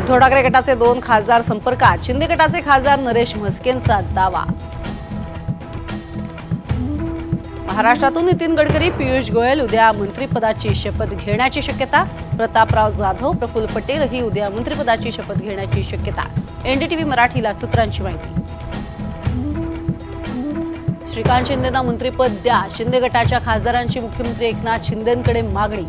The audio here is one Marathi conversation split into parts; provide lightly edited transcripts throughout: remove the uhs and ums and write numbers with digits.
उद्धव ठाकरे गटाचे 2 खासदार संपर्कात, शिंदे गटाचे खासदार नरेश म्हस्केंचा दावा। महाराष्ट्रातून नितीन गडकरी, पियुष गोयल उद्या मंत्रिपदाची शपथ घेण्याची शक्यता। प्रतापराव जाधव, प्रफुल्ल पटेलही उद्या मंत्रिपदाची शपथ घेण्याची शक्यता। एनडीटीव्ही मराठीला सूत्रांची माहिती। श्रीकांत शिंदेंना मंत्रिपद द्या, शिंदे गटाच्या खासदारांची मुख्यमंत्री एकनाथ शिंदेंकडे मागणी।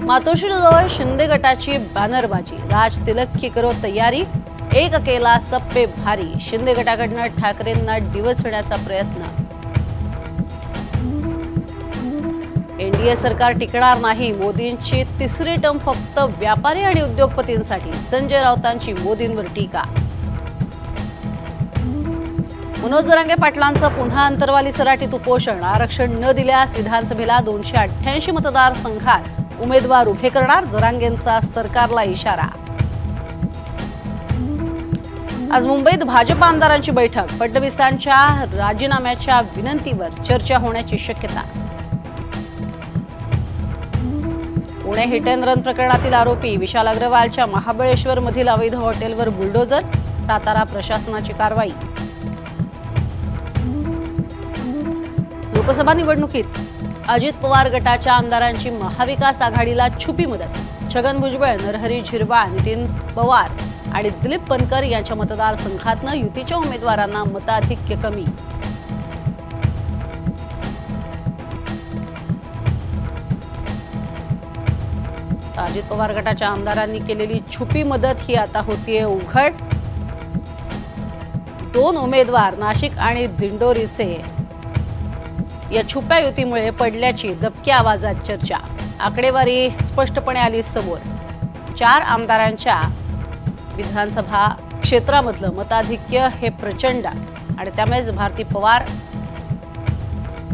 मातोश्रीजवळ शिंदे गटाची बॅनरबाजी, राज तिलक की करो तयारी, एक अकेला सब पे भारी, शिंदे गटाकडनं ठाकरेंना डिवचण्याचा प्रयत्न। एनडीए सरकार टिकणार नाही, मोदींची तिसरी टर्म फक्त व्यापारी आणि उद्योगपतींसाठी, संजय राऊतांची मोदींवर टीका। मनोज जरांगे पाटलांचं पुन्हा अंतरवाली सराटीत उपोषण, आरक्षण न दिल्यास विधानसभेला 288 मतदारसंघात उमेदवार उभे करणार, जरांगेंचा सरकारला इशारा। आज मुंबईत भाजप आमदारांची बैठक, फडणवीसांच्या राजीनाम्याच्या विनंतीवर चर्चा होण्याची शक्यता। पुणे हिट अँड रन प्रकरणातील आरोपी विशाल अग्रवालच्या महाबळेश्वरमधील अवैध हॉटेलवर बुलडोझर, सातारा प्रशासनाची कारवाई। लोकसभा निवडणुकीत अजित पवार गटाच्या आमदारांची महाविकास आघाडीला छुपी मदत, छगन भुजबळ, नरहरी झिरवाळ, नितीन पवार आणि दिलीप बनकर यांच्या मतदारसंघातनं युतीच्या उमेदवारांना मताधिक्य कमी। अजित पवार गटाच्या आमदारांनी केलेली छुपी मदत ही आता होतीये उघड। 2 उमेदवार नाशिक आणि दिंडोरीचे या छुप्या युतीमुळे पडल्याची दबक्या आवाजात चर्चा। आकडेवारी स्पष्टपणे आली समोर। 4 आमदारांच्या विधानसभा क्षेत्रामधलं मताधिक्य हे प्रचंड आणि त्यामुळेच भारती पवार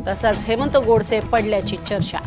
तसंच हेमंत गोडसे पडल्याची चर्चा।